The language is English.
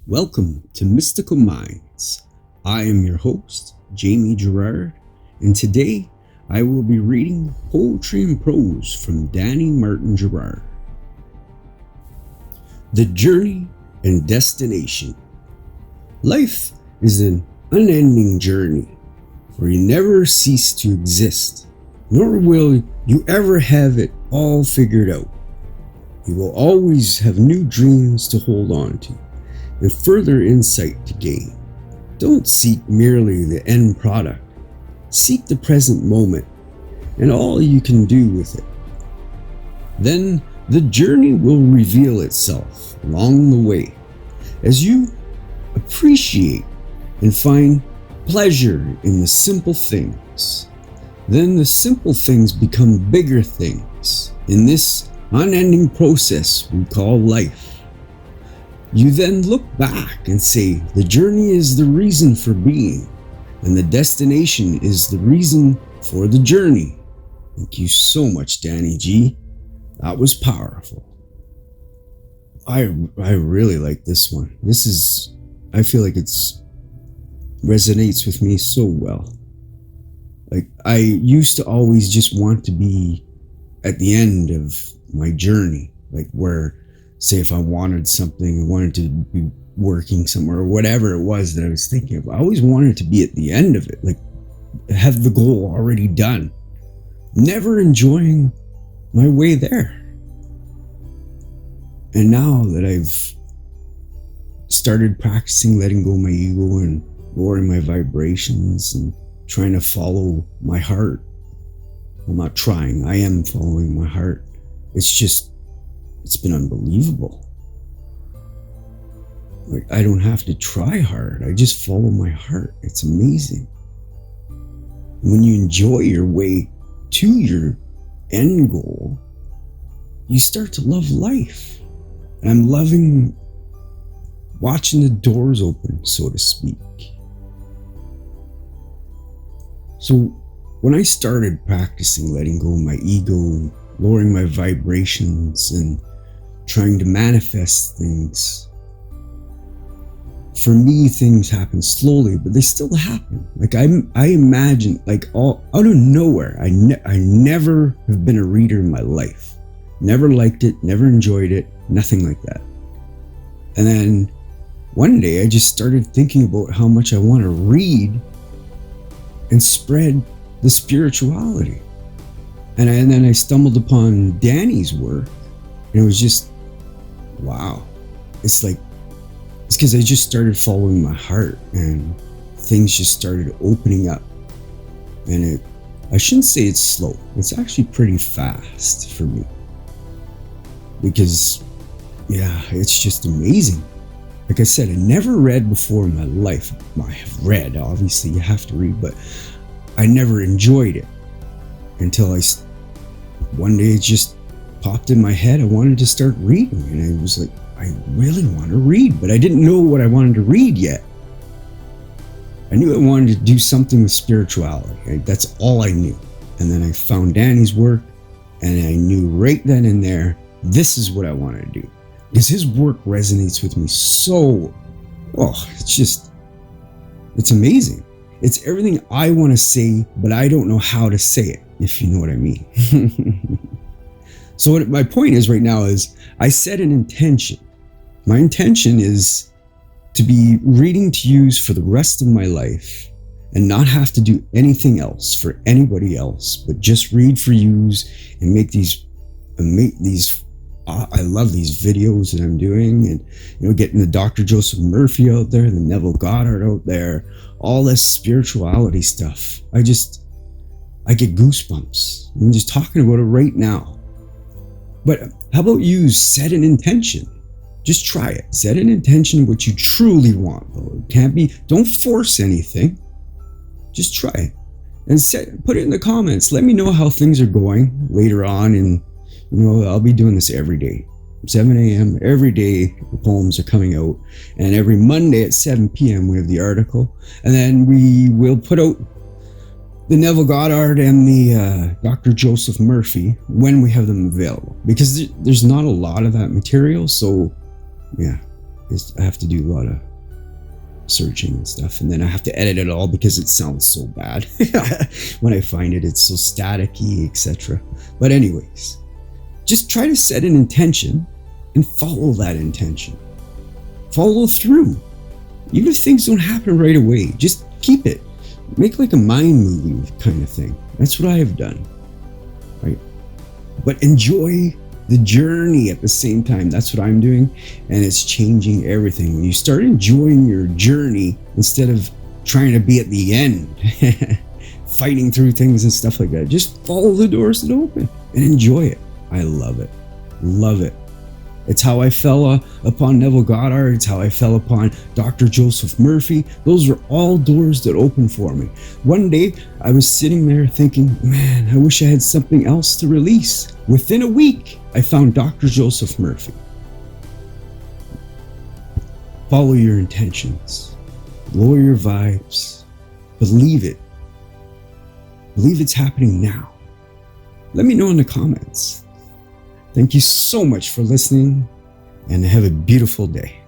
Welcome to Mystical Minds. I am your host, Jamie Girard, and today I will be reading Poetry and Prose from Danny Martin Girard. The Journey and Destination. Life is an unending journey where you never cease to exist, nor will you ever have it all figured out. You will always have new dreams to hold on to and further insight to gain. Don't seek merely the end product. Seek the present moment and all you can do with it. Then the journey will reveal itself along the way as you appreciate and find pleasure in the simple things. Then the simple things become bigger things in this unending process we call life. You then look back and say, the journey is the reason for being, and the destination is the reason for the journey. Thank you so much, Danny G. That was powerful. I really like this one. I feel like it's resonates with me so well. Like, I used to always just want to be at the end of my journey, like where, say if I wanted something, I wanted to be working somewhere or whatever it was that I was thinking of, I always wanted to be at the end of it, like have the goal already done, never enjoying my way there. And now that I've started practicing letting go of my ego and lowering my vibrations and trying to follow my heart, I'm not trying, I am following my heart. It's been unbelievable. Like, I don't have to try hard. I just follow my heart. It's amazing. When you enjoy your way to your end goal, you start to love life. And I'm loving watching the doors open, so to speak. So when I started practicing letting go of my ego, lowering my vibrations, and trying to manifest things, for me things happen slowly, but they still happen. Like I imagine, like all out of nowhere, I never have been a reader in my life, never liked it, never enjoyed it, nothing like that. And then one day I just started thinking about how much I want to read and spread the spirituality. And then I stumbled upon Danny's work, and it was just, wow. It's because I just started following my heart, and things just started opening up. And I shouldn't say it's slow. It's actually pretty fast for me. Because, yeah, it's just amazing. Like I said, I never read before in my life. I have read, obviously you have to read, but I never enjoyed it until one day it just popped in my head. I wanted to start reading, and I was like, I really want to read, but I didn't know what I wanted to read yet. I knew I wanted to do something with spirituality. That's all I knew. And then I found Danny's work, and I knew right then and there, this is what I want to do. Because his work resonates with me so, it's amazing. It's everything I want to say, but I don't know how to say it, if you know what I mean. So what my point is right now is I set an intention. My intention is to be reading to use for the rest of my life and not have to do anything else for anybody else, but just read for use and make these. I love these videos that I'm doing, and getting the Dr. Joseph Murphy out there, the Neville Goddard out there, all this spirituality stuff. I get goosebumps. I'm just talking about it right now. But how about you set an intention? Just try it. Set an intention what you truly want, though. It can't be, don't force anything. Just try it. And put it in the comments. Let me know how things are going later on. And, I'll be doing this every day. 7 a.m. every day, the poems are coming out. And every Monday at 7 p.m. we have the article. And then we will put out the Neville Goddard and the Dr. Joseph Murphy when we have them available, because there's not a lot of that material. So yeah, I have to do a lot of searching and stuff, and then I have to edit it all because it sounds so bad. When I find it, it's so staticky, etc. But anyways, just try to set an intention and follow that intention. Follow through. Even if things don't happen right away, just keep it. Make like a mind movie kind of thing. That's what I have done, right? But enjoy the journey at the same time. That's what I'm doing, and it's changing everything. When you start enjoying your journey instead of trying to be at the end, fighting through things and stuff like that, just follow the doors that open and enjoy it. I love it. Love it. It's how I fell upon Neville Goddard. It's how I fell upon Dr. Joseph Murphy. Those were all doors that opened for me. One day, I was sitting there thinking, man, I wish I had something else to release. Within a week, I found Dr. Joseph Murphy. Follow your intentions. Lower your vibes. Believe it. Believe it's happening now. Let me know in the comments. Thank you so much for listening, and have a beautiful day.